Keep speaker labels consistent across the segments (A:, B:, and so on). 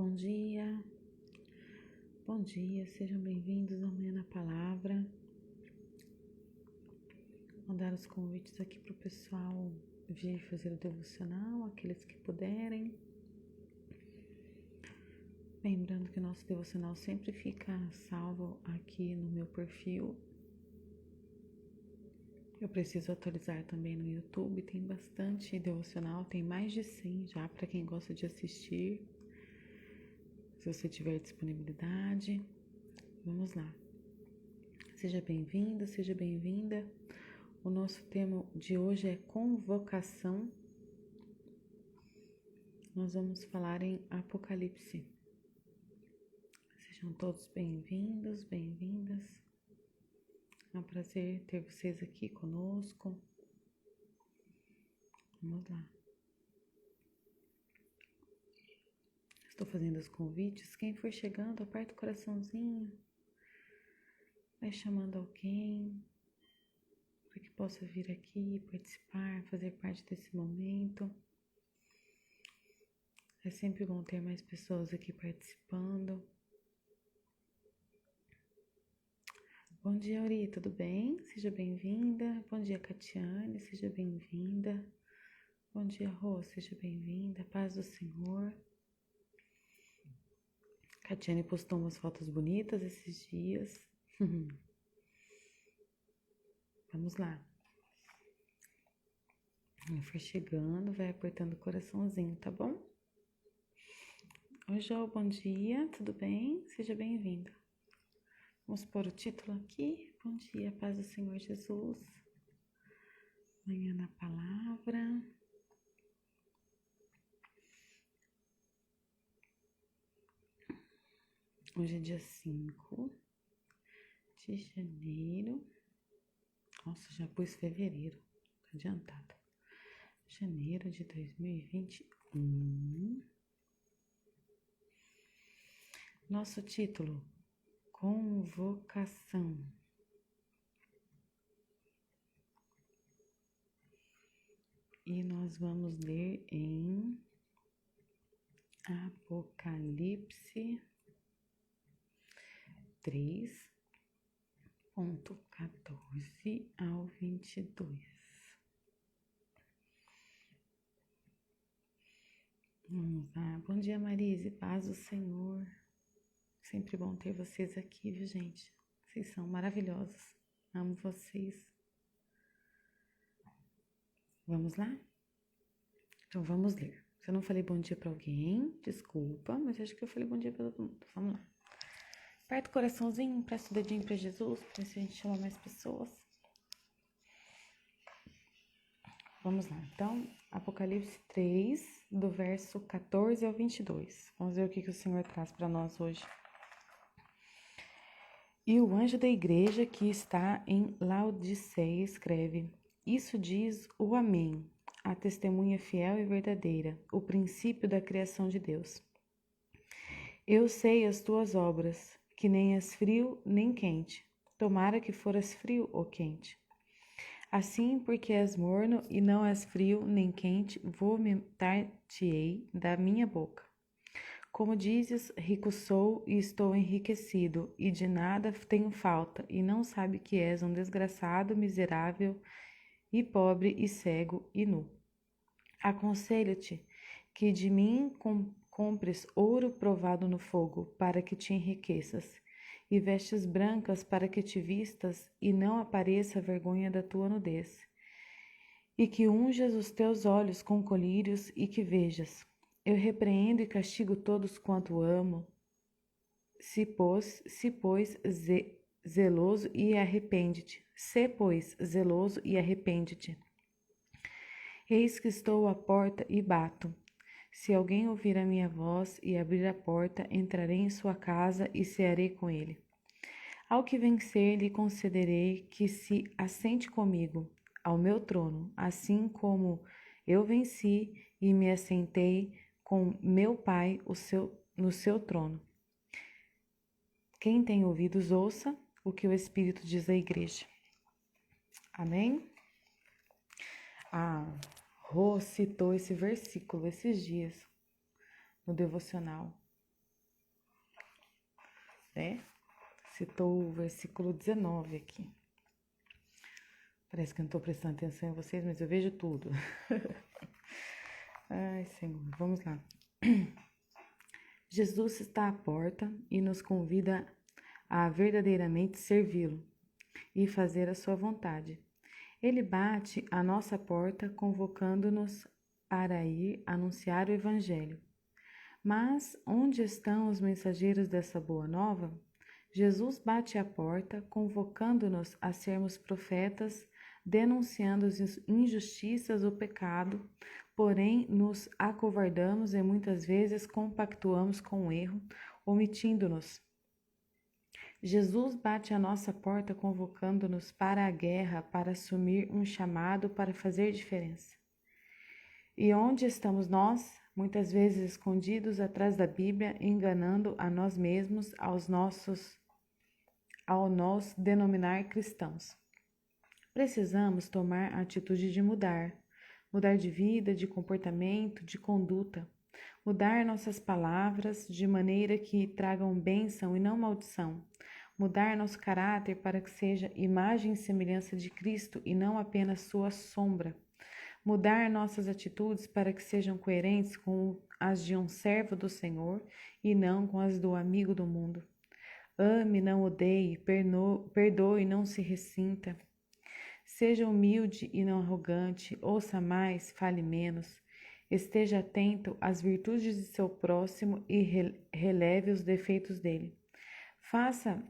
A: bom dia. Bom dia, sejam bem-vindos ao Manhã na Palavra. Vou dar os convites aqui para o pessoal vir fazer o devocional, aqueles que puderem. Lembrando que o nosso devocional sempre fica salvo aqui no meu perfil. Eu preciso atualizar também no YouTube, tem bastante devocional, tem mais de 100 já para quem gosta de assistir. Se você tiver disponibilidade, vamos lá. Seja bem-vindo, seja bem-vinda. O nosso tema de hoje é convocação. Nós vamos falar em Apocalipse. Sejam todos bem-vindos, bem-vindas. É um prazer ter vocês aqui conosco. Vamos lá. Estou fazendo os convites. Quem for chegando, aperta o coraçãozinho. Vai chamando alguém para que possa vir aqui, participar, fazer parte desse momento. É sempre bom ter mais pessoas aqui participando. Bom dia, Auri, tudo bem? Seja bem-vinda. Bom dia, Catiane, seja bem-vinda. Bom dia, Rô, seja bem-vinda. Paz do Senhor. Catiane postou umas fotos bonitas esses dias. Vamos lá. Quem for chegando, vai apertando o coraçãozinho, tá bom? Oi, Jô, bom dia, tudo bem? Seja bem-vindo. Vamos pôr o título aqui. Bom dia, paz do Senhor Jesus. Manhã na Palavra. Hoje é dia 5 de janeiro. Nossa, já pus fevereiro. Tá adiantado. Janeiro de 2021. Nosso título: Convocação. E nós vamos ler em Apocalipse 3:14 ao 22. Vamos lá. Bom dia, Marise. Paz do Senhor. Sempre bom ter vocês aqui, viu, gente? Vocês são maravilhosos. Amo vocês. Vamos lá? Então, vamos ler. Se eu não falei bom dia para alguém, desculpa, mas acho que eu falei bom dia para todo mundo. Vamos lá. Aperta o coraçãozinho, presta o dedinho para Jesus, para ver se a gente chama mais pessoas. Vamos lá. Então, Apocalipse 3, do verso 14 ao 22. Vamos ver o que o Senhor traz para nós hoje. E o anjo da igreja que está em Laodiceia escreve: Isso diz o Amém, a testemunha fiel e verdadeira, o princípio da criação de Deus. Eu sei as tuas obras, que nem és frio nem quente. Tomara que foras frio ou quente. Assim, porque és morno e não és frio nem quente, vomitar-te-ei da minha boca. Como dizes, rico sou e estou enriquecido, e de nada tenho falta, e não sabe que és um desgraçado, miserável, e pobre, e cego, e nu. Aconselho-te que de mim compres ouro provado no fogo, para que te enriqueças, e vestes brancas para que te vistas, e não apareça a vergonha da tua nudez. E que unjas os teus olhos com colírios, e que vejas. Eu repreendo e castigo todos quanto amo. Se pois, zeloso e arrepende-te. Se, pois, zeloso e arrepende-te. Eis que estou à porta e bato. Se alguém ouvir a minha voz e abrir a porta, entrarei em sua casa e cearei com ele. Ao que vencer, lhe concederei que se assente comigo ao meu trono, assim como eu venci e me assentei com meu Pai no seu trono. Quem tem ouvidos, ouça o que o Espírito diz à igreja. Amém? A Rô citou esse versículo esses dias no devocional. né? Citou o versículo 19 aqui. Parece que eu não estou prestando atenção em vocês, mas eu vejo tudo. Ai, Senhor, vamos lá. Jesus está à porta e nos convida a verdadeiramente servi-lo e fazer a sua vontade. Ele bate à nossa porta, convocando-nos para ir anunciar o Evangelho. Mas onde estão os mensageiros dessa boa nova? Jesus bate à porta, convocando-nos a sermos profetas, denunciando as injustiças, o pecado, porém nos acovardamos e muitas vezes compactuamos com o erro, omitindo-nos. Jesus bate à nossa porta, convocando-nos para a guerra, para assumir um chamado para fazer diferença. E onde estamos nós? Muitas vezes escondidos atrás da Bíblia, enganando a nós mesmos, ao nos denominar cristãos. Precisamos tomar a atitude de mudar de vida, de comportamento, de conduta, mudar nossas palavras de maneira que tragam bênção e não maldição, mudar nosso caráter para que seja imagem e semelhança de Cristo e não apenas sua sombra, mudar nossas atitudes para que sejam coerentes com as de um servo do Senhor e não com as do amigo do mundo. Ame, não odeie, perdoe, não se ressinta. Seja humilde e não arrogante, ouça mais, fale menos. Esteja atento às virtudes de seu próximo e releve os defeitos dele. Faça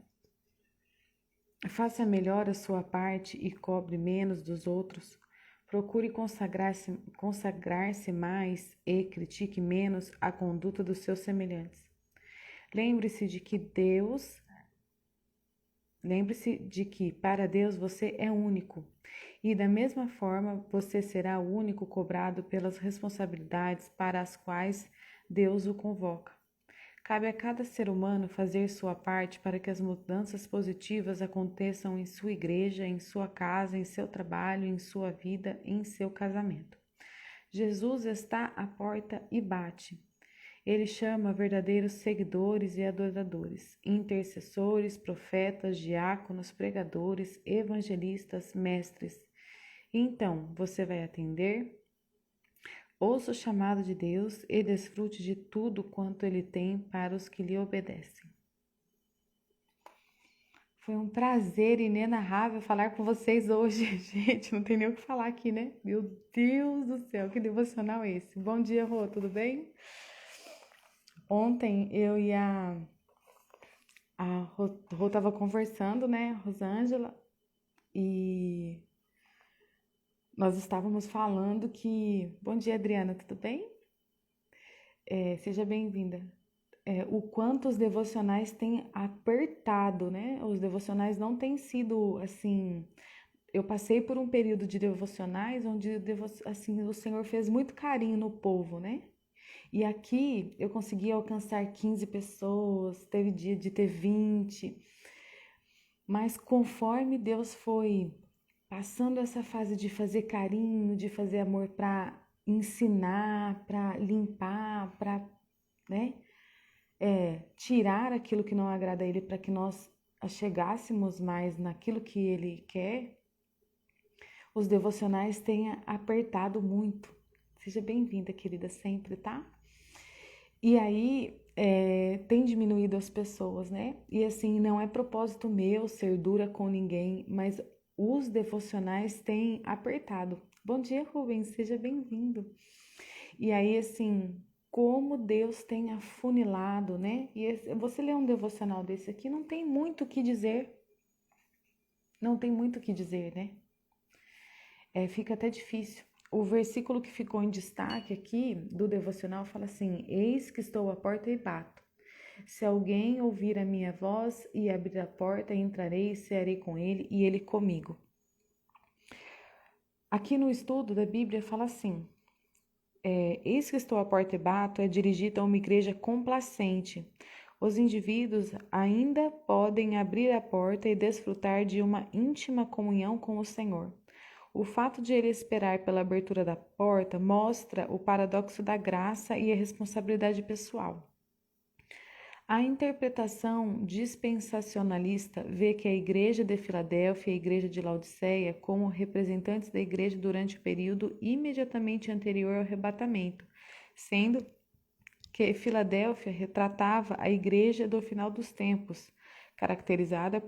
A: melhor a sua parte e cobre menos dos outros. Procure consagrar-se mais e critique menos a conduta dos seus semelhantes. Lembre-se de que para Deus você é único. E da mesma forma, você será o único cobrado pelas responsabilidades para as quais Deus o convoca. Cabe a cada ser humano fazer sua parte para que as mudanças positivas aconteçam em sua igreja, em sua casa, em seu trabalho, em sua vida, em seu casamento. Jesus está à porta e bate. Ele chama verdadeiros seguidores e adoradores, intercessores, profetas, diáconos, pregadores, evangelistas, mestres. Então, você vai atender? Ouça o chamado de Deus e desfrute de tudo quanto Ele tem para os que lhe obedecem. Foi um prazer inenarrável falar com vocês hoje. Gente, não tem nem o que falar aqui, né? Meu Deus do céu, que devocional é esse? Bom dia, Rô, tudo bem? Ontem eu e a Rô tava conversando, né, Rosângela, e nós estávamos falando que... Bom dia, Adriana, tudo bem? Seja bem-vinda. O quanto os devocionais têm apertado, né? Os devocionais não têm sido, assim... Eu passei por um período de devocionais onde, assim, o Senhor fez muito carinho no povo, né? E aqui eu consegui alcançar 15 pessoas, teve dia de ter 20. Mas conforme Deus foi passando essa fase de fazer carinho, de fazer amor para ensinar, para limpar, para, né, tirar aquilo que não agrada a Ele, para que nós chegássemos mais naquilo que Ele quer, os devocionais têm apertado muito. Seja bem-vinda, querida, sempre, tá? E aí, tem diminuído as pessoas, né? E assim, não é propósito meu ser dura com ninguém, mas os devocionais têm apertado. Bom dia, Rubens, seja bem-vindo. E aí, assim, como Deus tem afunilado, né? E você lê um devocional desse aqui, não tem muito o que dizer. Não tem muito o que dizer, né? Fica até difícil. O versículo que ficou em destaque aqui do devocional fala assim: eis que estou à porta e bato. Se alguém ouvir a minha voz e abrir a porta, entrarei e cearei com ele e ele comigo. Aqui no estudo da Bíblia fala assim: eis que estou à porta e bato é dirigido a uma igreja complacente. Os indivíduos ainda podem abrir a porta e desfrutar de uma íntima comunhão com o Senhor. O fato de ele esperar pela abertura da porta mostra o paradoxo da graça e a responsabilidade pessoal. A interpretação dispensacionalista vê que a Igreja de Filadélfia e a Igreja de Laodiceia como representantes da Igreja durante o período imediatamente anterior ao arrebatamento, sendo que Filadélfia retratava a Igreja do final dos tempos, caracterizada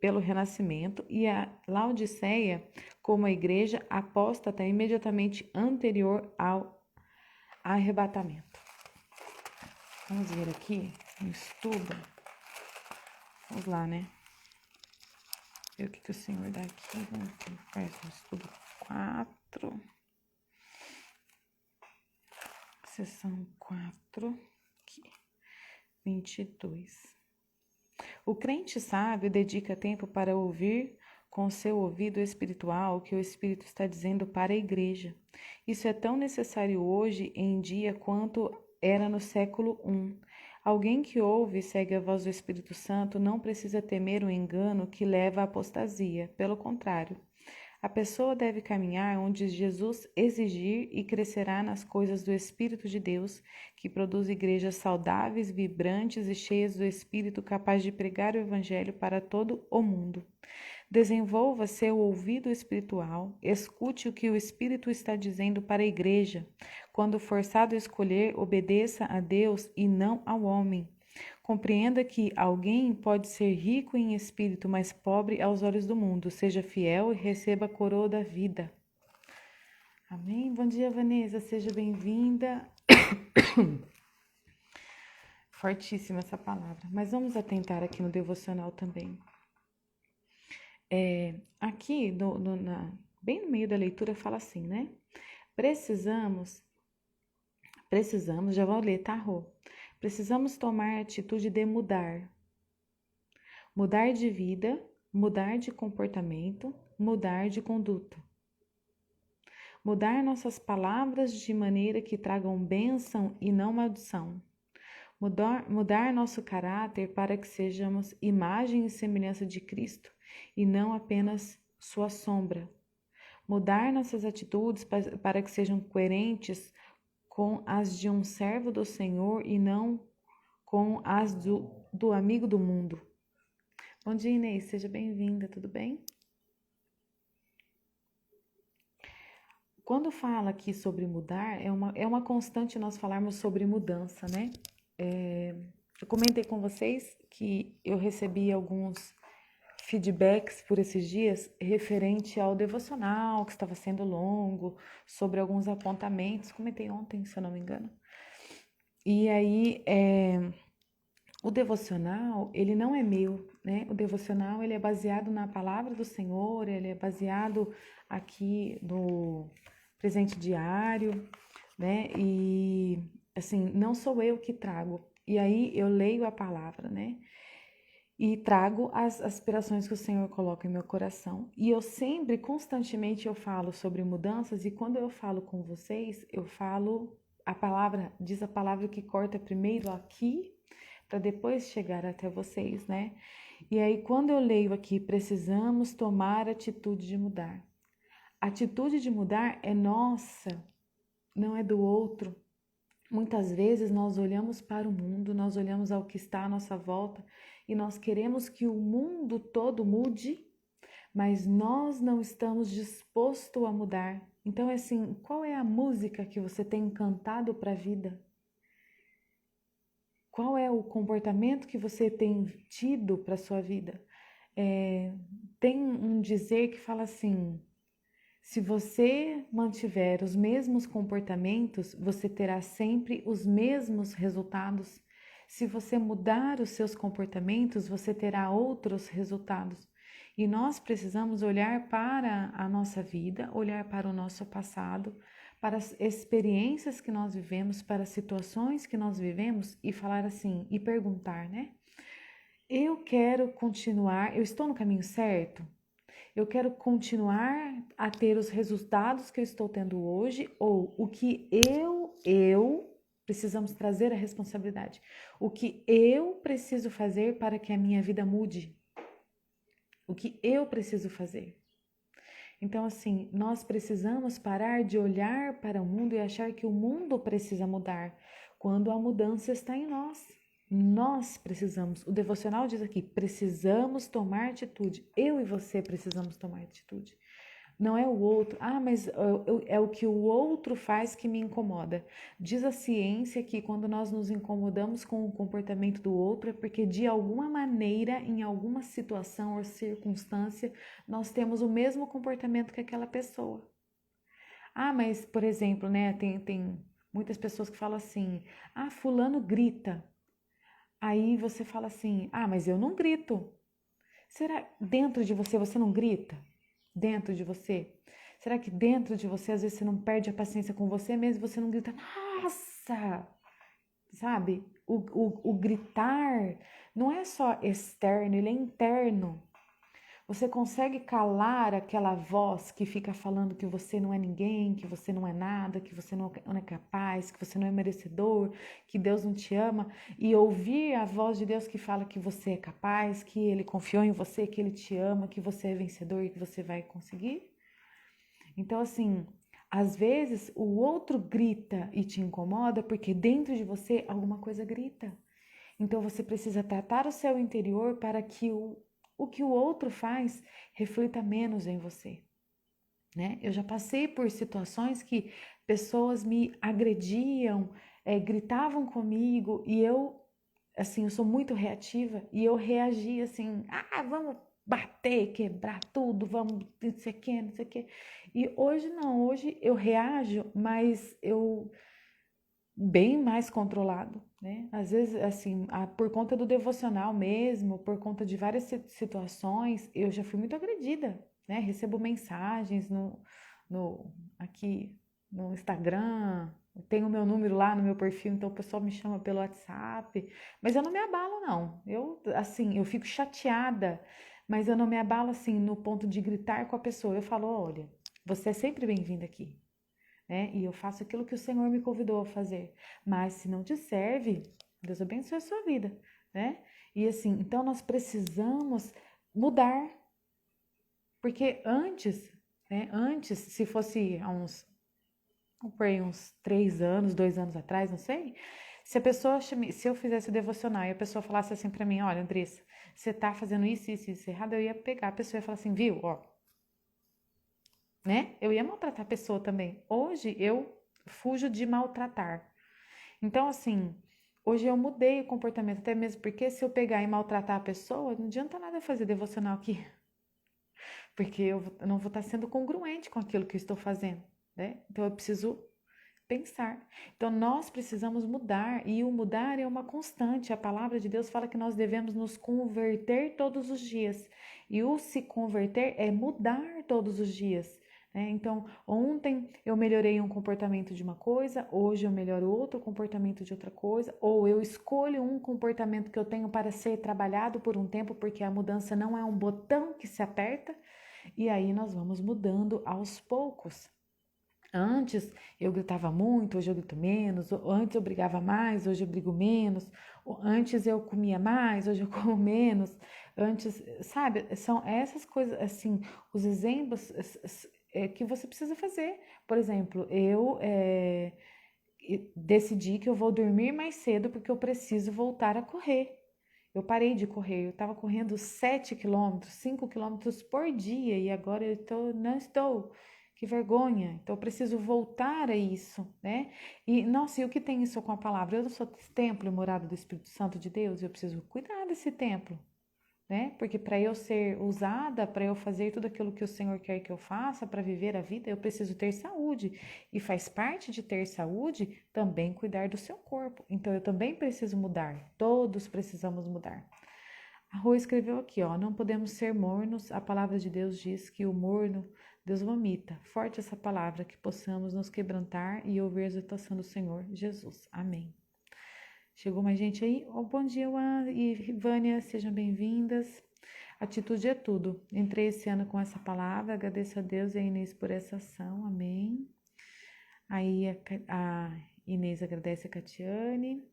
A: pelo renascimento, e a Laodiceia como a Igreja apóstata imediatamente anterior ao arrebatamento. Vamos ver aqui no estudo. Vamos lá, né? Ver o que o Senhor dá aqui. Vamos ver no estudo 4. Seção 4, aqui, 22. O crente sábio dedica tempo para ouvir com seu ouvido espiritual o que o Espírito está dizendo para a igreja. Isso é tão necessário hoje em dia quanto era no século I. Alguém que ouve e segue a voz do Espírito Santo não precisa temer o engano que leva à apostasia. Pelo contrário, a pessoa deve caminhar onde Jesus exigir e crescerá nas coisas do Espírito de Deus, que produz igrejas saudáveis, vibrantes e cheias do Espírito, capaz de pregar o Evangelho para todo o mundo. Desenvolva seu ouvido espiritual, escute o que o Espírito está dizendo para a igreja. Quando forçado a escolher, obedeça a Deus e não ao homem. Compreenda que alguém pode ser rico em espírito, mas pobre aos olhos do mundo. Seja fiel e receba a coroa da vida. Amém? Bom dia, Vanessa. Seja bem-vinda. Fortíssima essa palavra. Mas vamos atentar aqui no devocional também. Aqui, bem no meio da leitura, fala assim, né? Precisamos, já vou ler, tá, Rô? Precisamos tomar a atitude de mudar. Mudar de vida, mudar de comportamento, mudar de conduta. Mudar nossas palavras de maneira que tragam bênção e não maldição. Mudar nosso caráter para que sejamos imagem e semelhança de Cristo e não apenas sua sombra. Mudar nossas atitudes para que sejam coerentes com as de um servo do Senhor e não com as do amigo do mundo. Bom dia, Inês, seja bem-vinda, tudo bem? Quando fala aqui sobre mudar, é uma constante nós falarmos sobre mudança, né? Eu comentei com vocês que eu recebi alguns feedbacks por esses dias referente ao devocional, que estava sendo longo, sobre alguns apontamentos, comentei ontem, se eu não me engano. E aí, o devocional, ele não é meu, né? O devocional, ele é baseado na palavra do Senhor, ele é baseado aqui no presente diário, né? E, assim, não sou eu que trago. E aí, eu leio a palavra, né? E trago as aspirações que o Senhor coloca em meu coração. E eu sempre, constantemente, eu falo sobre mudanças, e quando eu falo com vocês, eu falo a palavra, diz a palavra que corta primeiro aqui, para depois chegar até vocês, né? E aí, quando eu leio aqui, precisamos tomar atitude de mudar. A atitude de mudar é nossa, não é do outro. Muitas vezes nós olhamos para o mundo, nós olhamos ao que está à nossa volta e nós queremos que o mundo todo mude, mas nós não estamos dispostos a mudar. Então, assim, qual é a música que você tem cantado para a vida? Qual é o comportamento que você tem tido para a sua vida? Tem um dizer que fala assim: se você mantiver os mesmos comportamentos, você terá sempre os mesmos resultados. Se você mudar os seus comportamentos, você terá outros resultados. E nós precisamos olhar para a nossa vida, olhar para o nosso passado, para as experiências que nós vivemos, para as situações que nós vivemos e falar assim, e perguntar, né? Eu quero continuar, eu estou no caminho certo? Eu quero continuar a ter os resultados que eu estou tendo hoje, ou o que precisamos trazer a responsabilidade. O que eu preciso fazer para que a minha vida mude? O que eu preciso fazer? Então, assim, nós precisamos parar de olhar para o mundo e achar que o mundo precisa mudar, quando a mudança está em nós. Nós precisamos, o devocional diz aqui, precisamos tomar atitude. Eu e você precisamos tomar atitude. Não é o outro, mas é o que o outro faz que me incomoda. Diz a ciência que quando nós nos incomodamos com o comportamento do outro é porque de alguma maneira, em alguma situação ou circunstância, nós temos o mesmo comportamento que aquela pessoa. Mas, por exemplo, né, tem muitas pessoas que falam assim, fulano grita. Aí você fala assim, mas eu não grito. Será dentro de você não grita? Dentro de você? Será que dentro de você, às vezes, você não perde a paciência com você mesmo, você não grita, nossa! Sabe? O gritar não é só externo, ele é interno. Você consegue calar aquela voz que fica falando que você não é ninguém, que você não é nada, que você não é capaz, que você não é merecedor, que Deus não te ama, e ouvir a voz de Deus que fala que você é capaz, que Ele confiou em você, que Ele te ama, que você é vencedor e que você vai conseguir? Então, assim, às vezes o outro grita e te incomoda porque dentro de você alguma coisa grita. Então você precisa tratar o seu interior para que o que o outro faz reflita menos em você, né? Eu já passei por situações que pessoas me agrediam, gritavam comigo e assim, eu sou muito reativa e eu reagia assim, vamos bater, quebrar tudo, vamos não sei o que, não sei o que. E hoje não, hoje eu reajo, mas eu bem mais controlado, né? Às vezes, assim, por conta do devocional mesmo, por conta de várias situações, eu já fui muito agredida, né? Recebo mensagens aqui no Instagram, tenho o meu número lá no meu perfil, então o pessoal me chama pelo WhatsApp, mas eu não me abalo, não. Assim, eu fico chateada, mas eu não me abalo, assim, no ponto de gritar com a pessoa. Eu falo, olha, você é sempre bem-vinda aqui, né? E eu faço aquilo que o Senhor me convidou a fazer. Mas se não te serve, Deus abençoe a sua vida, né? E assim, então nós precisamos mudar. Porque antes, né? Antes, se fosse há uns 3 anos, 2 anos atrás, não sei. Se eu fizesse o devocional e a pessoa falasse assim pra mim, olha, Andressa, você tá fazendo isso errado, eu ia pegar a pessoa e falar assim, viu, ó, né? Eu ia maltratar a pessoa também. Hoje eu fujo de maltratar. Então, assim, hoje eu mudei o comportamento, até mesmo porque se eu pegar e maltratar a pessoa, não adianta nada fazer devocional aqui, porque eu não vou estar sendo congruente com aquilo que eu estou fazendo, né? Então eu preciso pensar. Então nós precisamos mudar e o mudar é uma constante. A palavra de Deus fala que nós devemos nos converter todos os dias. E o se converter é mudar todos os dias. Então, ontem eu melhorei um comportamento de uma coisa, hoje eu melhoro outro comportamento de outra coisa, ou eu escolho um comportamento que eu tenho para ser trabalhado por um tempo, porque a mudança não é um botão que se aperta, e aí nós vamos mudando aos poucos. Antes eu gritava muito, hoje eu grito menos. Antes eu brigava mais, hoje eu brigo menos. Antes eu comia mais, hoje eu como menos. Antes, sabe, são essas coisas, assim, os exemplos que você precisa fazer. Por exemplo, eu decidi que eu vou dormir mais cedo porque eu preciso voltar a correr. Eu parei de correr, eu estava correndo 7 quilômetros, 5 quilômetros por dia e agora não estou. Que vergonha. Então eu preciso voltar a isso, né? E, nossa, e o que tem isso com a palavra? Eu não sou templo e morada do Espírito Santo de Deus, eu preciso cuidar desse templo, né? Porque para eu ser usada, para eu fazer tudo aquilo que o Senhor quer que eu faça, para viver a vida, eu preciso ter saúde. E faz parte de ter saúde também cuidar do seu corpo. Então eu também preciso mudar. Todos precisamos mudar. A Rua escreveu aqui, ó, não podemos ser mornos. A palavra de Deus diz que o morno Deus vomita. Forte essa palavra, que possamos nos quebrantar e ouvir a exortação do Senhor Jesus. Amém. Chegou mais gente aí? Bom dia, Juan e Vânia, sejam bem-vindas. Atitude é tudo. Entrei esse ano com essa palavra, agradeço a Deus e a Inês por essa ação, amém. Aí a Inês agradece a Catiane.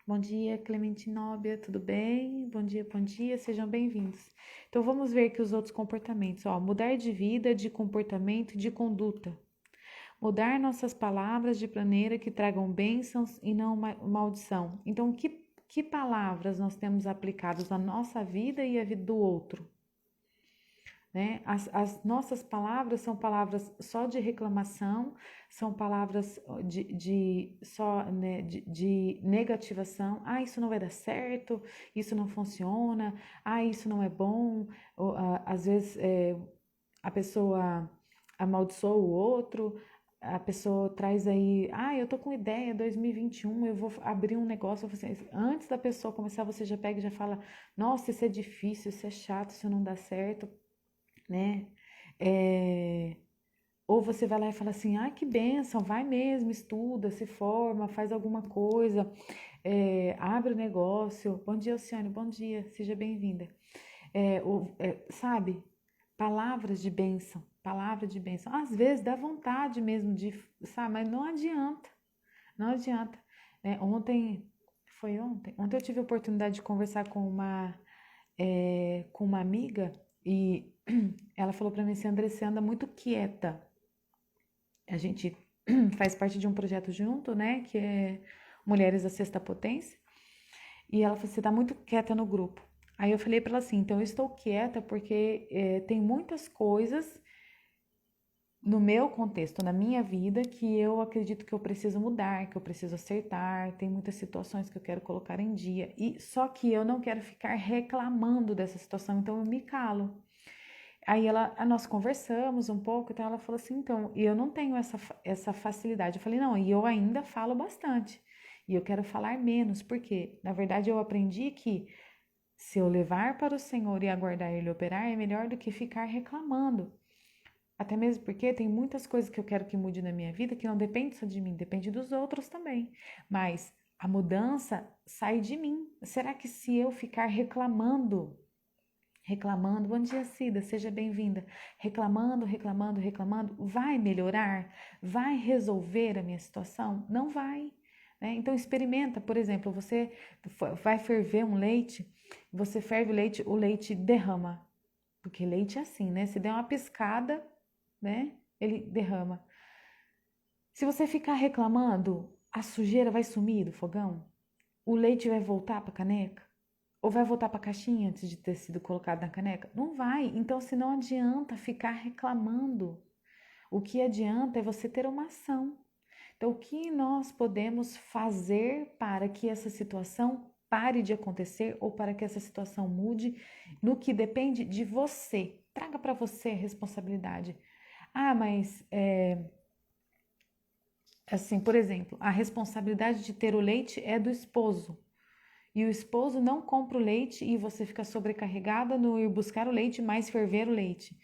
A: Bom dia, Clemente Nóbia, tudo bem? Bom dia, sejam bem-vindos. Então vamos ver aqui os outros comportamentos, ó, mudar de vida, de comportamento e de conduta. Mudar nossas palavras de maneira que tragam bênçãos e não maldição. Então, que Que palavras nós temos aplicados na nossa vida e a vida do outro? Né? As nossas palavras são palavras só de reclamação, são palavras só, né, de negativação. Ah, isso não vai dar certo, isso não funciona, ah, isso não é bom. Ou, às vezes a pessoa amaldiçoa o outro, a pessoa traz aí, ah, eu tô com ideia, 2021, eu vou abrir um negócio. Antes da pessoa começar, você já pega e já fala, nossa, isso é difícil, isso é chato, isso não dá certo, né? Ou você vai lá e fala assim, ah, que bênção, vai mesmo, estuda, se forma, faz alguma coisa, abre o negócio. Bom dia, Alciane, bom dia, seja bem-vinda. Sabe, palavras de bênção, palavra de bênção. Às vezes dá vontade mesmo de, sabe, mas não adianta, não adianta. Foi ontem? Ontem eu tive a oportunidade de conversar com uma amiga e ela falou para mim assim, André, você anda muito quieta. A gente faz parte de um projeto junto, né, que é Mulheres da Sexta Potência. E ela falou, você tá muito quieta no grupo. Aí eu falei para ela assim, então eu estou quieta porque tem muitas coisas no meu contexto, na minha vida, que eu acredito que eu preciso mudar, que eu preciso acertar, tem muitas situações que eu quero colocar em dia, e só que eu não quero ficar reclamando dessa situação, então eu me calo. Aí nós conversamos um pouco, então ela falou assim, então, e eu não tenho essa facilidade. Eu falei, não, e eu ainda falo bastante, e eu quero falar menos, porque, na verdade, eu aprendi que se eu levar para o Senhor e aguardar Ele operar, é melhor do que ficar reclamando. Até mesmo porque tem muitas coisas que eu quero que mude na minha vida que não depende só de mim, depende dos outros também. Mas a mudança sai de mim. Será que se eu ficar reclamando, bom dia, Cida, seja bem-vinda, reclamando, vai melhorar? Vai resolver a minha situação? Não vai. Né? Então experimenta, por exemplo, você vai ferver um leite, você ferve o leite derrama. Porque leite é assim, né? Se der uma piscada, né? Ele derrama. Se você ficar reclamando, a sujeira vai sumir do fogão? O leite vai voltar para a caneca? Ou vai voltar para a caixinha antes de ter sido colocado na caneca? Não vai. Então, se não adianta ficar reclamando. O que adianta é você ter uma ação. Então, o que nós podemos fazer para que essa situação pare de acontecer ou para que essa situação mude no que depende de você? Traga para você a responsabilidade. Ah, mas assim, por exemplo, a responsabilidade de ter o leite é do esposo. E o esposo não compra o leite e você fica sobrecarregada no ir buscar o leite, mais ferver o leite.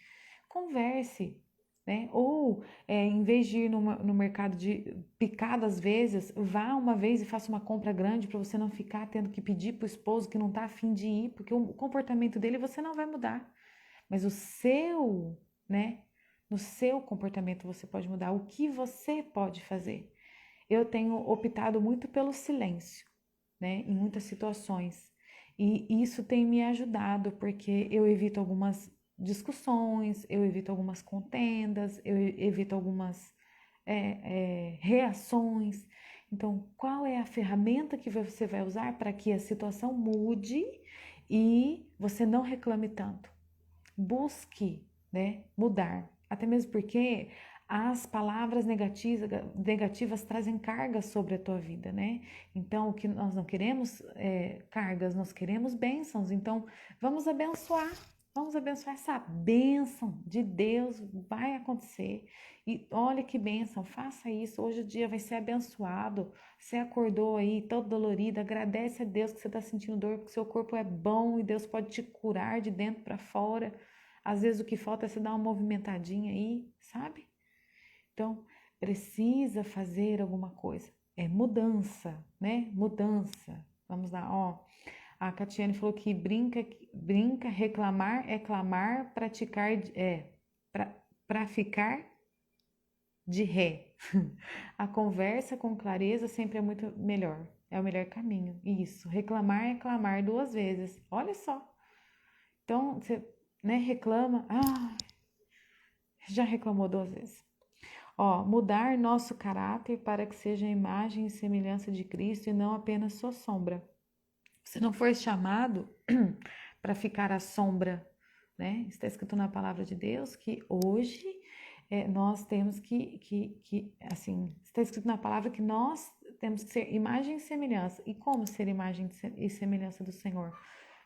A: Converse, né? Ou, em vez de ir no mercado de picadas vezes, vá uma vez e faça uma compra grande para você não ficar tendo que pedir para o esposo que não está afim de ir, porque o comportamento dele você não vai mudar. Mas o seu, né? No seu comportamento você pode mudar. O que você pode fazer? Eu tenho optado muito pelo silêncio, né? Em muitas situações. E isso tem me ajudado, porque eu evito algumas discussões, eu evito algumas contendas, eu evito algumas reações. Então, qual é a ferramenta que você vai usar para que a situação mude e você não reclame tanto? Busque, né, mudar. Até mesmo porque as palavras negativas trazem cargas sobre a tua vida, né? Então, o que nós não queremos cargas, nós queremos bênçãos. Então, vamos abençoar essa bênção de Deus, vai acontecer. E olha que bênção, faça isso. Hoje o dia vai ser abençoado. Você acordou aí todo dolorido, agradece a Deus que você está sentindo dor, porque seu corpo é bom e Deus pode te curar de dentro para fora. Às vezes o que falta é você dar uma movimentadinha aí, sabe? Então, precisa fazer alguma coisa. É mudança, né? Mudança. Vamos lá, ó. A Catiane falou que brinca, reclamar é clamar, praticar para ficar de ré. A conversa com clareza sempre é muito melhor. É o melhor caminho. Isso. Reclamar é clamar 2 vezes. Olha só. Então, você, né, reclama. Ah, já reclamou 2 vezes. Ó, mudar nosso caráter para que seja a imagem e semelhança de Cristo e não apenas sua sombra. Você não foi chamado para ficar à sombra, né? Está escrito na palavra de Deus que hoje nós temos assim, está escrito na palavra que nós temos que ser imagem e semelhança. E como ser imagem e semelhança do Senhor?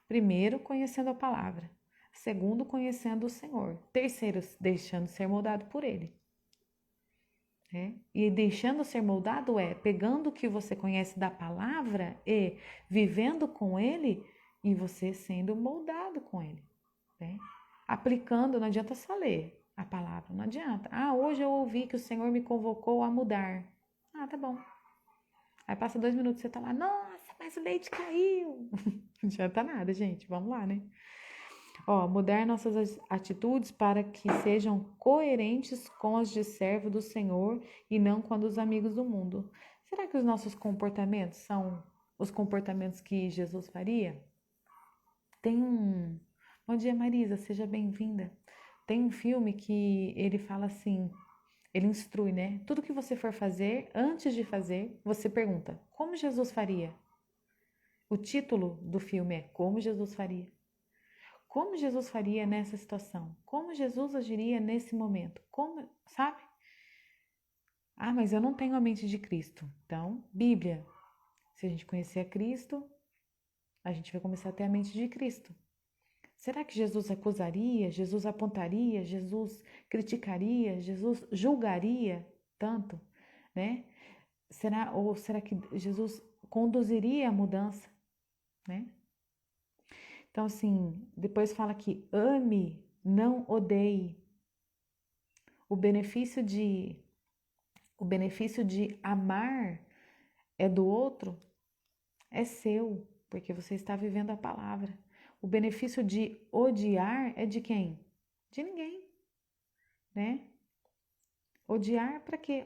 A: Primeiro, conhecendo a palavra. Segundo, conhecendo o Senhor. Terceiro, deixando ser moldado por Ele. E deixando ser moldado pegando o que você conhece da palavra e vivendo com Ele e você sendo moldado com Ele. Né? Aplicando, não adianta só ler a palavra, não adianta. Hoje eu ouvi que o Senhor me convocou a mudar. Tá bom. Aí passa 2 minutos, você tá lá, nossa, mas o leite caiu. Não adianta nada, gente, vamos lá, né? Mudar nossas atitudes para que sejam coerentes com as de servo do Senhor e não com a dos amigos do mundo. Será que os nossos comportamentos são os comportamentos que Jesus faria? Bom dia, Marisa, seja bem-vinda. Tem um filme que ele fala assim, ele instrui, né? Tudo que você for fazer, antes de fazer, você pergunta, como Jesus faria? O título do filme é Como Jesus Faria. Como Jesus faria nessa situação? Como Jesus agiria nesse momento? Como, sabe? Mas eu não tenho a mente de Cristo. Então, Bíblia. Se a gente conhecer a Cristo, a gente vai começar a ter a mente de Cristo. Será que Jesus acusaria? Jesus apontaria? Jesus criticaria? Jesus julgaria tanto, né? Será que Jesus conduziria a mudança, né? Então, assim, depois fala que ame, não odeie. O benefício de amar é do outro, é seu, porque você está vivendo a palavra. O benefício de odiar é de quem? De ninguém, né? Odiar para quê?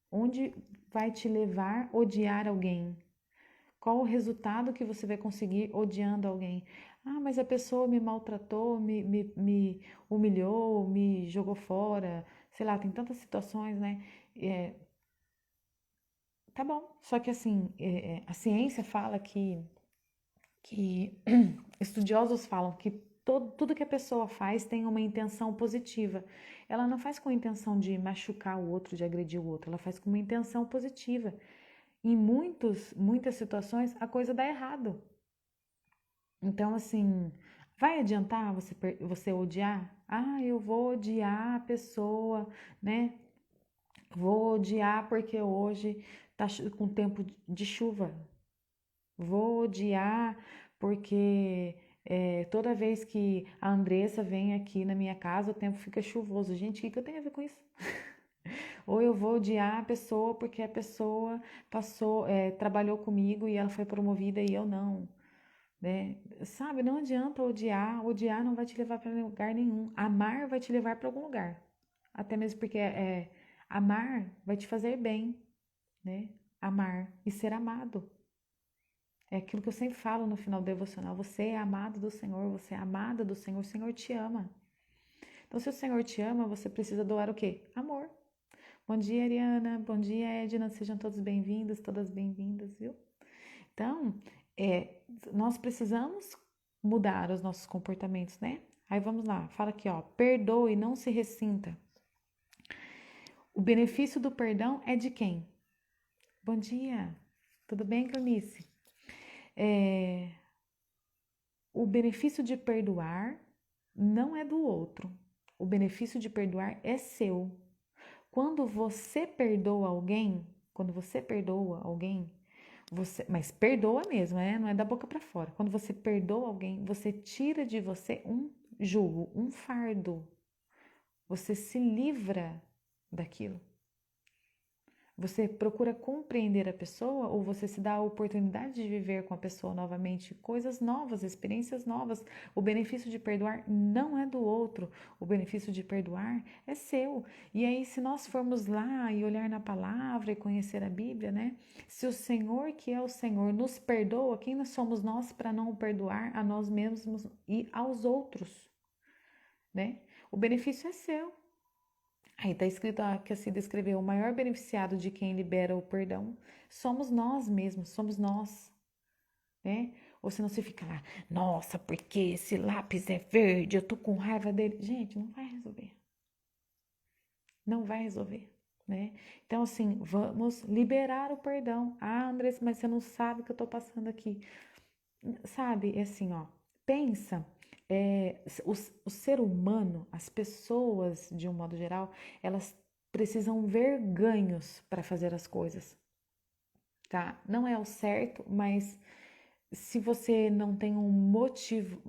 A: Onde vai te levar odiar alguém? Qual o resultado que você vai conseguir odiando alguém? Mas a pessoa me maltratou, me humilhou, me jogou fora. Sei lá, tem tantas situações, né? Tá bom. Só que assim, a ciência fala que estudiosos falam que tudo que a pessoa faz tem uma intenção positiva. Ela não faz com a intenção de machucar o outro, de agredir o outro. Ela faz com uma intenção positiva. Em muitas situações, a coisa dá errado. Então, assim, vai adiantar você odiar? Eu vou odiar a pessoa, né? Vou odiar porque hoje tá com tempo de chuva. Vou odiar porque toda vez que a Andressa vem aqui na minha casa, o tempo fica chuvoso. Gente, o que eu tenho a ver com isso? Ou eu vou odiar a pessoa porque a pessoa trabalhou comigo e ela foi promovida e eu não, né? Sabe, não adianta odiar. Odiar não vai te levar para lugar nenhum. Amar vai te levar para algum lugar. Até mesmo porque amar vai te fazer bem, né? Amar e ser amado. É aquilo que eu sempre falo no final do devocional. Você é amado do Senhor, você é amada do Senhor, o Senhor te ama. Então, se o Senhor te ama, você precisa doar o quê? Amor. Bom dia, Ariana. Bom dia, Edna. Sejam todos bem-vindos, todas bem-vindas, viu? Então, nós precisamos mudar os nossos comportamentos, né? Aí vamos lá, fala aqui, perdoe, não se ressinta. O benefício do perdão é de quem? Bom dia, tudo bem, Clanice? O benefício de perdoar não é do outro. O benefício de perdoar é seu. Quando você perdoa alguém, mas perdoa mesmo, não é da boca para fora. Quando você perdoa alguém, você tira de você um jugo, um fardo. Você se livra daquilo. Você procura compreender a pessoa ou você se dá a oportunidade de viver com a pessoa novamente coisas novas, experiências novas. O benefício de perdoar não é do outro, o benefício de perdoar é seu. E aí, se nós formos lá e olhar na palavra e conhecer a Bíblia, né? Se o Senhor, que é o Senhor, nos perdoa, quem nós somos nós para não perdoar a nós mesmos e aos outros, né? O benefício é seu. Aí está escrito que assim descreveu: o maior beneficiado de quem libera o perdão somos nós mesmos, somos nós. né? Ou senão você fica lá, nossa, porque esse lápis é verde, eu tô com raiva dele. Gente, não vai resolver. Não vai resolver, né? Então, assim, vamos liberar o perdão. Ah, Andressa, mas você não sabe o que eu tô passando aqui. Sabe, é assim, ó, pensa, o ser humano, as pessoas, de um modo geral, elas precisam ver ganhos para fazer as coisas, tá? Não é o certo, mas se você não tem um motivo,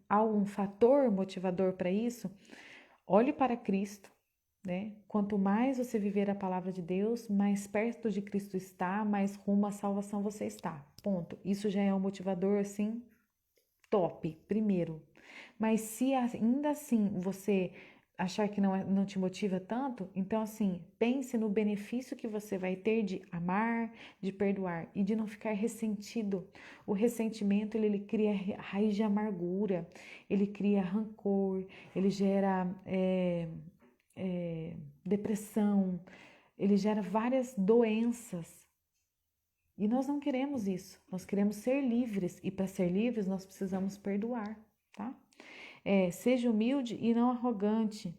A: algum fator motivador para isso, olhe para Cristo, né? Quanto mais você viver a palavra de Deus, mais perto de Cristo está, mais rumo à salvação você está. Ponto. Isso já é um motivador assim top, primeiro. Mas se ainda assim você achar que não te motiva tanto, então assim, pense no benefício que você vai ter de amar, de perdoar e de não ficar ressentido. O ressentimento, ele cria raiz de amargura, ele cria rancor, ele gera depressão, ele gera várias doenças. E nós não queremos isso, nós queremos ser livres, e para ser livres nós precisamos perdoar, tá? Seja humilde e não arrogante.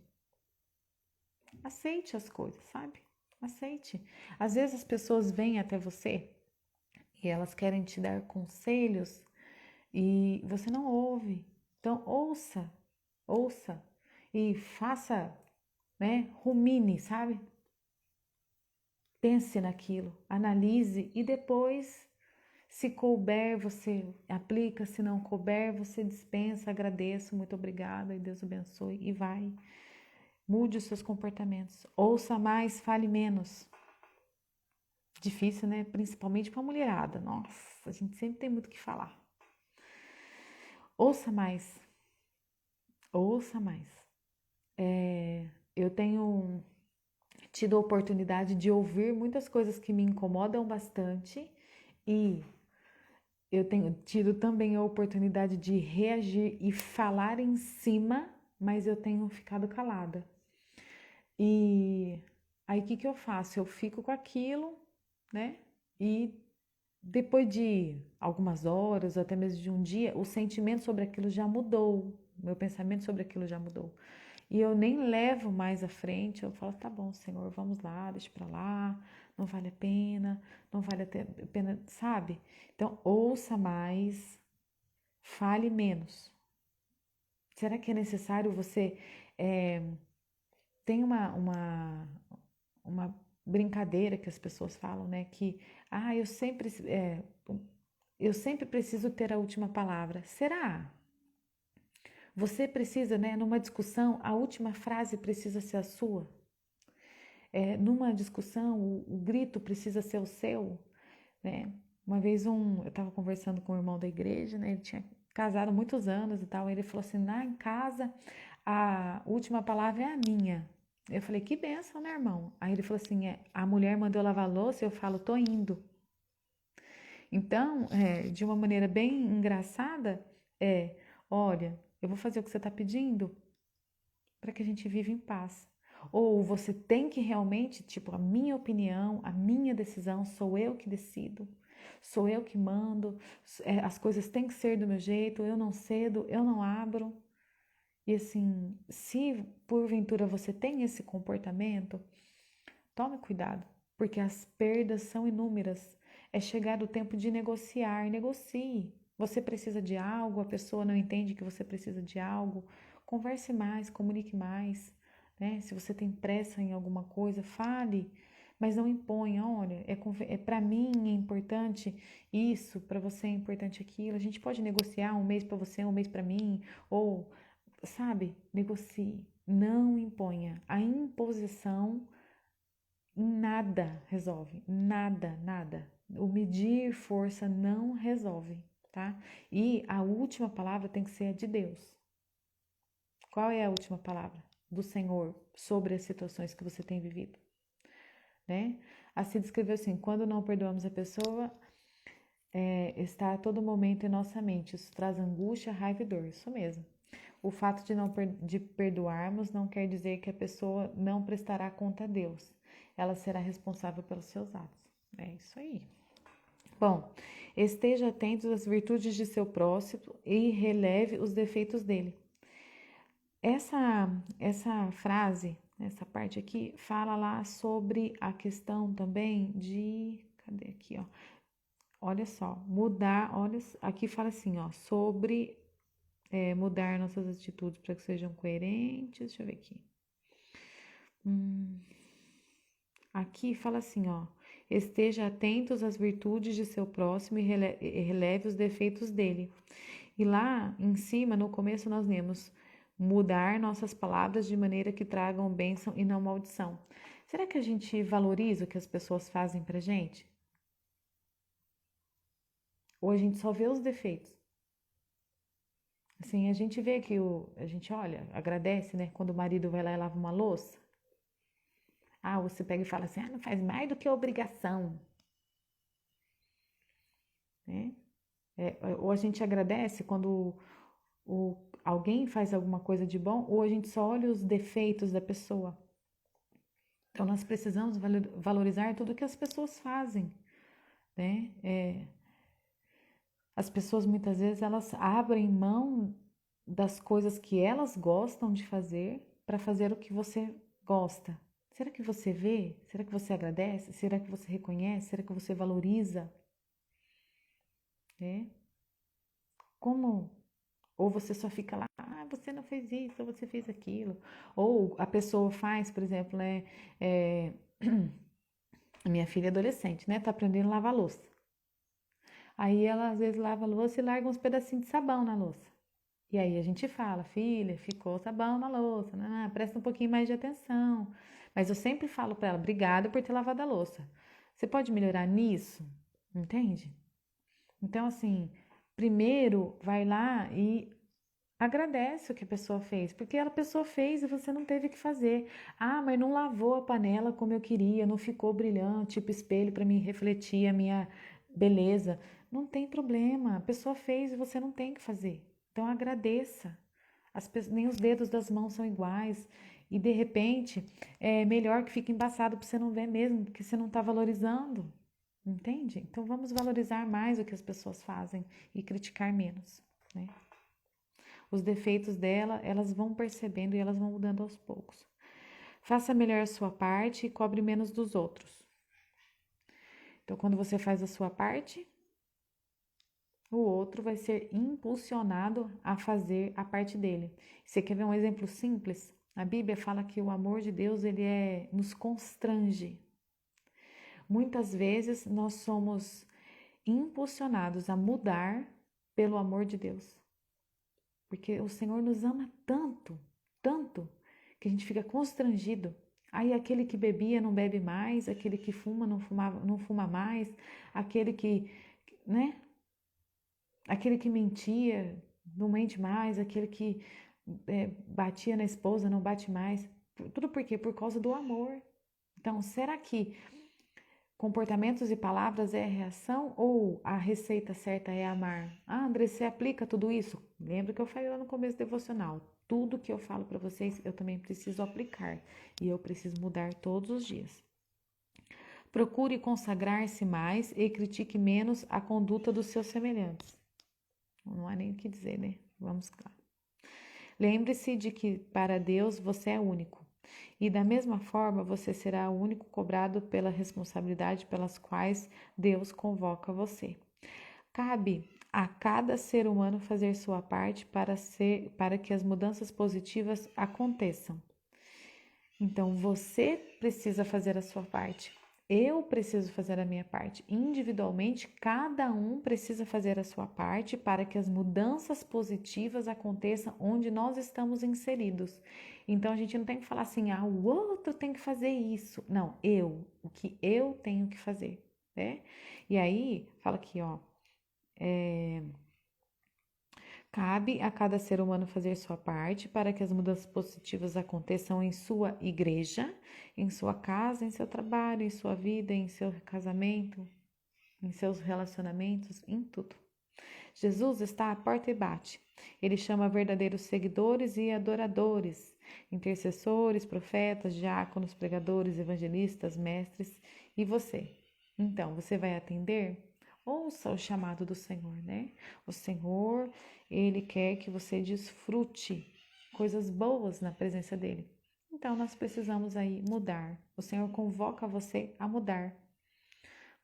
A: Aceite as coisas, sabe? Aceite. Às vezes as pessoas vêm até você e elas querem te dar conselhos e você não ouve. Então ouça, ouça e faça, né? Rumine, sabe? Pense naquilo, analise e depois, se couber, você aplica, se não couber, você dispensa, agradeço, muito obrigada e Deus abençoe e vai. Mude os seus comportamentos. Ouça mais, fale menos. Difícil, né? Principalmente para a mulherada. Nossa, a gente sempre tem muito o que falar. Ouça mais. Ouça mais. Eu tenho tido a oportunidade de ouvir muitas coisas que me incomodam bastante e eu tenho tido também a oportunidade de reagir e falar em cima, mas eu tenho ficado calada. E aí o que eu faço? Eu fico com aquilo, né? E depois de algumas horas, ou até mesmo de um dia, o sentimento sobre aquilo já mudou, meu pensamento sobre aquilo já mudou. E eu nem levo mais à frente, eu falo, tá bom, Senhor, vamos lá, deixa pra lá, não vale a pena, não vale a pena, sabe? Então, ouça mais, fale menos. Será que é necessário você. É, tem uma brincadeira que as pessoas falam, né? Que, eu sempre preciso ter a última palavra. Será? Você precisa, né? Numa discussão, a última frase precisa ser a sua. Numa discussão, o grito precisa ser o seu, né? Uma vez eu estava conversando com o irmão da igreja, né? Ele tinha casado há muitos anos e tal. E ele falou assim: lá em casa, a última palavra é a minha. Eu falei: que benção, né, irmão? Aí ele falou assim: a mulher mandou lavar a louça, eu falo: tô indo. Então, de uma maneira bem engraçada, olha, eu vou fazer o que você está pedindo para que a gente viva em paz. Ou você tem que realmente, tipo, a minha opinião, a minha decisão, sou eu que decido, sou eu que mando, as coisas têm que ser do meu jeito, eu não cedo, eu não abro. E assim, se porventura você tem esse comportamento, tome cuidado, porque as perdas são inúmeras. É chegado o tempo de negociar, negocie. Você precisa de algo, a pessoa não entende que você precisa de algo. Converse mais, comunique mais, né? Se você tem pressa em alguma coisa, fale, mas não imponha. Olha, para mim é importante isso, para você é importante aquilo. A gente pode negociar um mês para você, um mês para mim, ou sabe? Negocie, não imponha. A imposição nada resolve, nada, nada. O medir força não resolve, tá? E a última palavra tem que ser a de Deus. Qual é a última palavra do Senhor sobre as situações que você tem vivido, né? Assim descreveu assim: quando não perdoamos a pessoa, está a todo momento em nossa mente. Isso traz angústia, raiva e dor. Isso mesmo. O fato de não de perdoarmos não quer dizer que a pessoa não prestará conta a Deus. Ela será responsável pelos seus atos. É isso aí. Bom, esteja atento às virtudes de seu próximo e releve os defeitos dele. Essa frase, essa parte aqui, fala lá sobre a questão também de. Cadê aqui, ó? Olha só, mudar. Olha, aqui fala assim, ó, sobre mudar nossas atitudes para que sejam coerentes. Deixa eu ver aqui. Aqui fala assim, ó. Esteja atentos às virtudes de seu próximo e releve os defeitos dele. E lá em cima, no começo, nós lemos mudar nossas palavras de maneira que tragam bênção e não maldição. Será que a gente valoriza o que as pessoas fazem pra gente? Ou a gente só vê os defeitos? Assim, a gente vê que a gente olha, agradece, né? Quando o marido vai lá e lava uma louça. Ah, você pega e fala assim, não faz mais do que obrigação, né? Ou a gente agradece quando alguém faz alguma coisa de bom, ou a gente só olha os defeitos da pessoa. Então, nós precisamos valorizar tudo que as pessoas fazem, né? As pessoas, muitas vezes, elas abrem mão das coisas que elas gostam de fazer para fazer o que você gosta. Será que você vê? Será que você agradece? Será que você reconhece? Será que você valoriza? É? Como? Ou você só fica lá, você não fez isso, ou você fez aquilo. Ou a pessoa faz, por exemplo, né? A minha filha é adolescente, né? Tá aprendendo a lavar louça. Aí ela às vezes lava a louça e larga uns pedacinhos de sabão na louça. E aí a gente fala, filha, ficou sabão na louça, né? Presta um pouquinho mais de atenção. Mas eu sempre falo para ela, obrigada por ter lavado a louça. Você pode melhorar nisso? Entende? Então, assim, primeiro vai lá e agradece o que a pessoa fez, porque a pessoa fez e você não teve que fazer. Ah, mas não lavou a panela como eu queria, não ficou brilhante, tipo espelho para me refletir a minha beleza. Não tem problema, a pessoa fez e você não tem que fazer. Então agradeça. Nem os dedos das mãos são iguais. E de repente é melhor que fique embaçado para você não ver mesmo, porque você não está valorizando. Entende? Então vamos valorizar mais o que as pessoas fazem e criticar menos, né? Os defeitos dela, elas vão percebendo e elas vão mudando aos poucos. Faça melhor a sua parte e cobre menos dos outros. Então, quando você faz a sua parte, o outro vai ser impulsionado a fazer a parte dele. Você quer ver um exemplo simples? A Bíblia fala que o amor de Deus, nos constrange. Muitas vezes nós somos impulsionados a mudar pelo amor de Deus. Porque o Senhor nos ama tanto, tanto, que a gente fica constrangido. Aí aquele que bebia não bebe mais, aquele que fuma não fuma mais, aquele que, né? Aquele que mentia não mente mais, aquele que batia na esposa não bate mais. Tudo por quê? Por causa do amor. Então, será que comportamentos e palavras é a reação ou a receita certa é amar? Ah, André, você aplica tudo isso? Lembra que eu falei lá no começo do devocional. Tudo que eu falo para vocês, eu também preciso aplicar. E eu preciso mudar todos os dias. Procure consagrar-se mais e critique menos a conduta dos seus semelhantes. Não há nem o que dizer, né? Vamos lá. Lembre-se de que para Deus você é único. E da mesma forma, você será o único cobrado pela responsabilidade pelas quais Deus convoca você. Cabe a cada ser humano fazer sua parte para que as mudanças positivas aconteçam. Então, você precisa fazer a sua parte. Eu preciso fazer a minha parte. Individualmente, cada um precisa fazer a sua parte para que as mudanças positivas aconteçam onde nós estamos inseridos. Então, a gente não tem que falar assim, o outro tem que fazer isso. Não, o que eu tenho que fazer, né? E aí, fala aqui, ó. Cabe a cada ser humano fazer sua parte para que as mudanças positivas aconteçam em sua igreja, em sua casa, em seu trabalho, em sua vida, em seu casamento, em seus relacionamentos, em tudo. Jesus está à porta e bate. Ele chama verdadeiros seguidores e adoradores, intercessores, profetas, diáconos, pregadores, evangelistas, mestres e você. Então, você vai atender? Ouça o chamado do Senhor, né? O Senhor, Ele quer que você desfrute coisas boas na presença dEle. Então, nós precisamos aí mudar. O Senhor convoca você a mudar.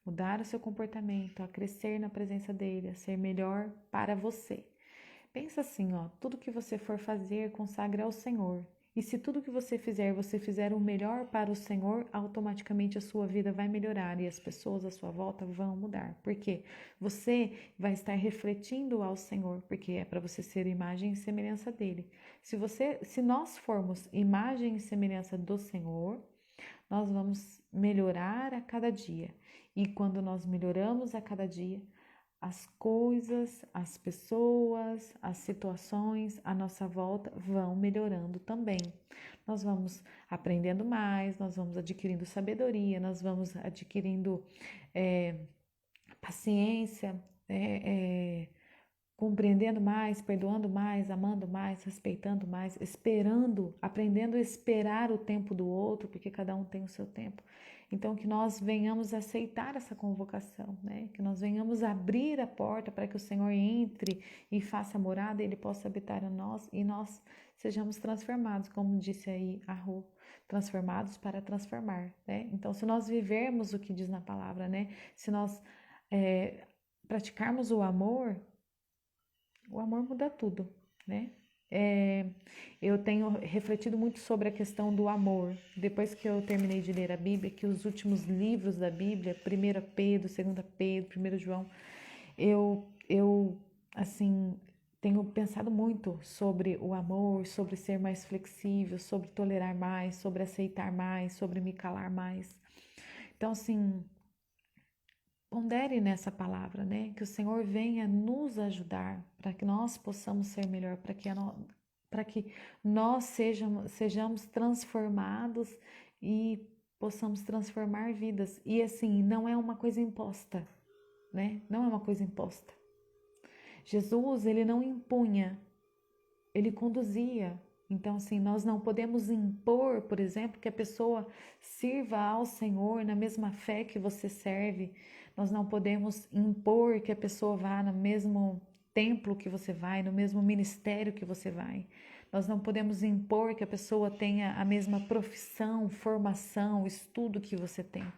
A: Mudar o seu comportamento, a crescer na presença dEle, a ser melhor para você. Pensa assim, ó, tudo que você for fazer, consagre ao Senhor. E se tudo que você fizer o melhor para o Senhor, automaticamente a sua vida vai melhorar e as pessoas à sua volta vão mudar. Por quê? Você vai estar refletindo ao Senhor, porque é para você ser imagem e semelhança dele. Se nós formos imagem e semelhança do Senhor, nós vamos melhorar a cada dia. E quando nós melhoramos a cada dia, as coisas, as pessoas, as situações à nossa volta vão melhorando também. Nós vamos aprendendo mais, nós vamos adquirindo sabedoria, nós vamos adquirindo paciência, compreendendo mais, perdoando mais, amando mais, respeitando mais, esperando, aprendendo a esperar o tempo do outro, porque cada um tem o seu tempo. Então, que nós venhamos aceitar essa convocação, né? Que nós venhamos abrir a porta para que o Senhor entre e faça morada, Ele possa habitar em nós e nós sejamos transformados, como disse aí a Rô, transformados para transformar, né? Então, se nós vivermos o que diz na palavra, né? Se nós praticarmos o amor muda tudo, né? Eu tenho refletido muito sobre a questão do amor. Depois que eu terminei de ler a Bíblia, que os últimos livros da Bíblia, 1 Pedro, 2 Pedro, 1 João, eu assim, tenho pensado muito sobre o amor, sobre ser mais flexível, sobre tolerar mais, sobre aceitar mais, sobre me calar mais. Então, assim, pondere nessa palavra, né? Que o Senhor venha nos ajudar para que nós possamos ser melhor, para que nós sejamos transformados e possamos transformar vidas. E assim, não é uma coisa imposta, né? Não é uma coisa imposta. Jesus, ele não impunha, ele conduzia. Então, assim, nós não podemos impor, por exemplo, que a pessoa sirva ao Senhor na mesma fé que você serve. Nós não podemos impor que a pessoa vá no mesmo templo que você vai, no mesmo ministério que você vai. Nós não podemos impor que a pessoa tenha a mesma profissão, formação, estudo que você tem.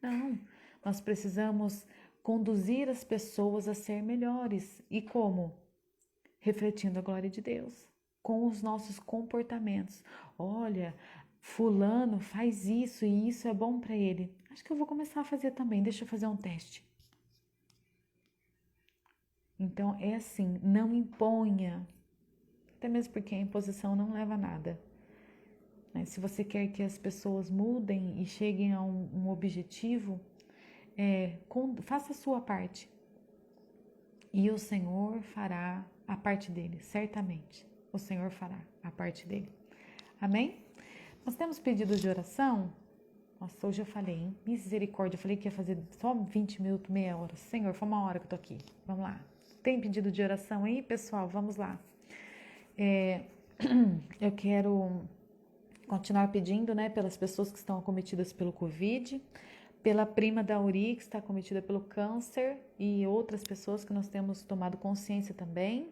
A: Não, nós precisamos conduzir as pessoas a ser melhores. E como? Refletindo a glória de Deus com os nossos comportamentos. Olha, fulano faz isso e isso é bom para ele. Acho que eu vou começar a fazer também. Deixa eu fazer um teste. Então é assim, não imponha. Até mesmo porque a imposição não leva a nada. Se você quer que as pessoas mudem e cheguem a um objetivo, faça a sua parte. E o Senhor fará a parte dele, certamente. O Senhor fará a parte dele. Amém? Nós temos pedidos de oração? Nossa, hoje eu falei, hein? Misericórdia, eu falei que ia fazer só 20 minutos, meia hora. Senhor, foi uma hora que eu tô aqui. Vamos lá. Tem pedido de oração aí, pessoal? Vamos lá. Eu quero continuar pedindo, né, pelas pessoas que estão acometidas pelo Covid, pela prima da Uri, que está acometida pelo câncer, e outras pessoas que nós temos tomado consciência também.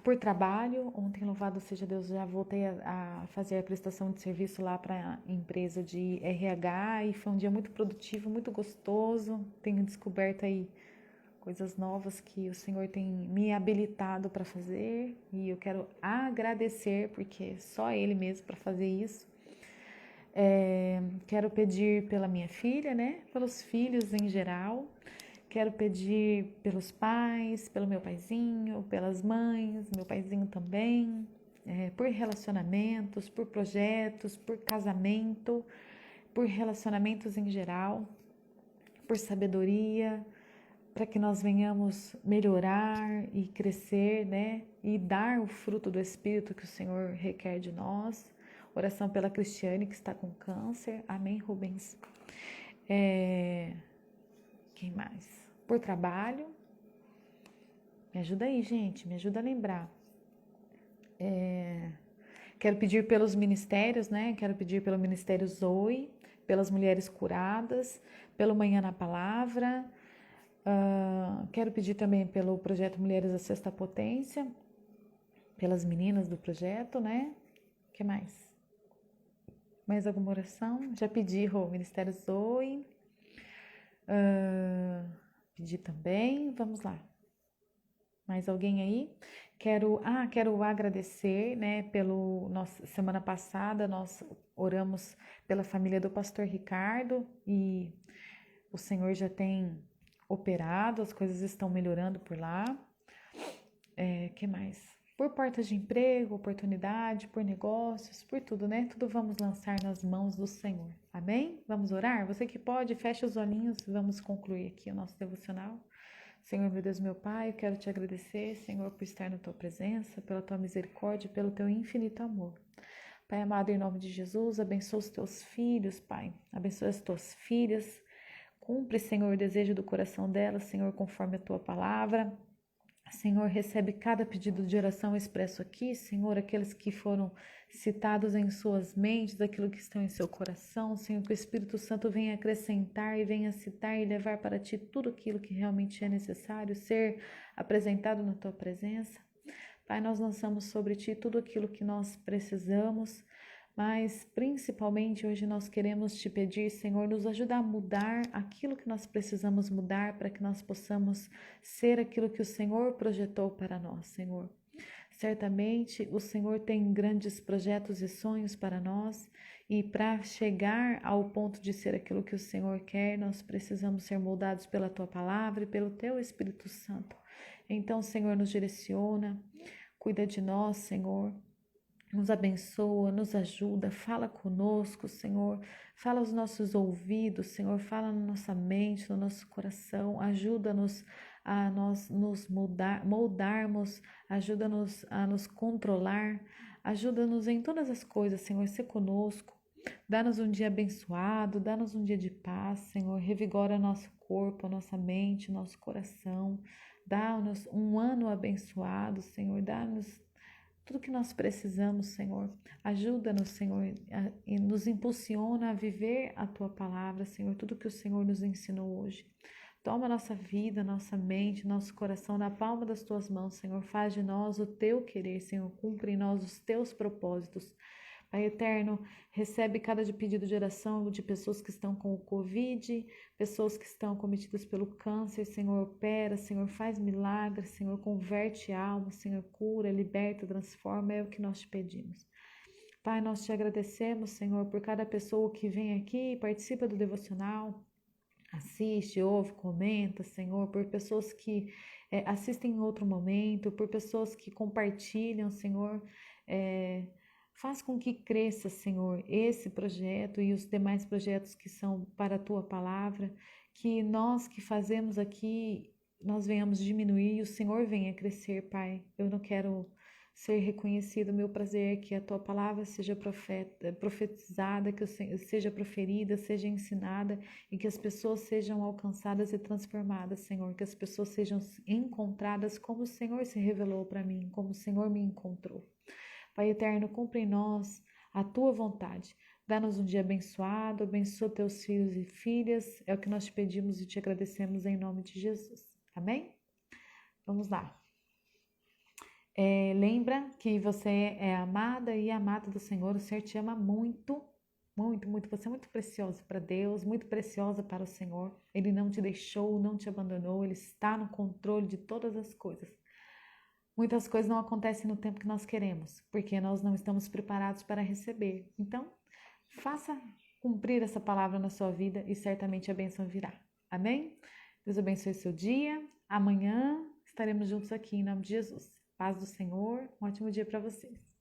A: Por trabalho, ontem, louvado seja Deus, já voltei a fazer a prestação de serviço lá para a empresa de RH e foi um dia muito produtivo, muito gostoso. Tenho descoberto aí coisas novas que o Senhor tem me habilitado para fazer e eu quero agradecer porque só Ele mesmo para fazer isso. Quero pedir pela minha filha, né? Pelos filhos em geral. Quero pedir pelos pais, pelo meu paizinho, pelas mães, meu paizinho também, por relacionamentos, por projetos, por casamento, por relacionamentos em geral, por sabedoria, para que nós venhamos melhorar e crescer, né? E dar o fruto do Espírito que o Senhor requer de nós. Oração pela Cristiane, que está com câncer. Amém, Rubens? Quem mais? Por trabalho. Me ajuda aí, gente. Me ajuda a lembrar. Quero pedir pelos ministérios, né? Quero pedir pelo Ministério Zoe. pelas mulheres curadas, pelo Manhã na Palavra. Quero pedir também pelo projeto Mulheres da Sexta Potência, pelas meninas do projeto, né? O que mais? Mais alguma oração? Já pedi o Ministério Zoe. Pedi também. Vamos lá. Mais alguém aí? Quero agradecer, né? Semana passada nós oramos pela família do pastor Ricardo e o Senhor já tem operado, as coisas estão melhorando por lá. Que mais? Por portas de emprego, oportunidade, por negócios, por tudo, né? Tudo vamos lançar nas mãos do Senhor. Amém? Vamos orar? Você que pode, fecha os olhinhos, vamos concluir aqui o nosso devocional. Senhor, meu Deus, meu Pai, eu quero te agradecer, Senhor, por estar na tua presença, pela tua misericórdia, pelo teu infinito amor. Pai amado, em nome de Jesus, abençoa os teus filhos, Pai. Abençoa as tuas filhas. Cumpre, Senhor, o desejo do coração delas, Senhor, conforme a tua palavra. Senhor, recebe cada pedido de oração expresso aqui, Senhor, aqueles que foram citados em suas mentes, aquilo que estão em seu coração, Senhor, que o Espírito Santo venha acrescentar e venha citar e levar para ti tudo aquilo que realmente é necessário ser apresentado na tua presença. Pai, nós lançamos sobre ti tudo aquilo que nós precisamos, mas principalmente hoje nós queremos te pedir, Senhor, nos ajudar a mudar aquilo que nós precisamos mudar para que nós possamos ser aquilo que o Senhor projetou para nós, Senhor. Certamente o Senhor tem grandes projetos e sonhos para nós e para chegar ao ponto de ser aquilo que o Senhor quer, nós precisamos ser moldados pela tua palavra e pelo teu Espírito Santo. Então, Senhor, nos direciona, cuida de nós, Senhor. Nos abençoa, nos ajuda, fala conosco, Senhor, fala aos nossos ouvidos, Senhor, fala na nossa mente, no nosso coração, ajuda-nos a nós nos moldarmos, ajuda-nos a nos controlar, ajuda-nos em todas as coisas, Senhor, ser conosco, dá-nos um dia abençoado, dá-nos um dia de paz, Senhor, revigora nosso corpo, nossa mente, nosso coração, dá-nos um ano abençoado, Senhor, dá-nos tudo que nós precisamos, Senhor. Ajuda-nos, Senhor, e nos impulsiona a viver a Tua palavra, Senhor, tudo que o Senhor nos ensinou hoje. Toma nossa vida, nossa mente, nosso coração na palma das Tuas mãos, Senhor. Faz de nós o Teu querer, Senhor. Cumpre em nós os Teus propósitos. Pai eterno, recebe cada pedido de oração de pessoas que estão com o Covid, pessoas que estão cometidas pelo câncer. Senhor, opera, Senhor, faz milagres, Senhor, converte almas, Senhor, cura, liberta, transforma, é o que nós te pedimos. Pai, nós te agradecemos, Senhor, por cada pessoa que vem aqui e participa do devocional, assiste, ouve, comenta, Senhor, por pessoas que assistem em outro momento, por pessoas que compartilham, Senhor, faz com que cresça, Senhor, esse projeto e os demais projetos que são para a Tua palavra, que nós que fazemos aqui, nós venhamos diminuir e o Senhor venha crescer, Pai. Eu não quero ser reconhecido, meu prazer é que a Tua palavra seja profetizada, que seja proferida, seja ensinada e que as pessoas sejam alcançadas e transformadas, Senhor, que as pessoas sejam encontradas como o Senhor se revelou para mim, como o Senhor me encontrou. Pai eterno, cumpre em nós a Tua vontade. Dá-nos um dia abençoado, abençoa Teus filhos e filhas. É o que nós te pedimos e te agradecemos em nome de Jesus. Amém? Vamos lá. Lembra que você é amada e amada do Senhor. O Senhor te ama muito, muito, muito. Você é muito preciosa para Deus, muito preciosa para o Senhor. Ele não te deixou, não te abandonou. Ele está no controle de todas as coisas. Muitas coisas não acontecem no tempo que nós queremos, porque nós não estamos preparados para receber. Então, faça cumprir essa palavra na sua vida e certamente a bênção virá. Amém? Deus abençoe seu dia. Amanhã estaremos juntos aqui em nome de Jesus. Paz do Senhor. Um ótimo dia para vocês.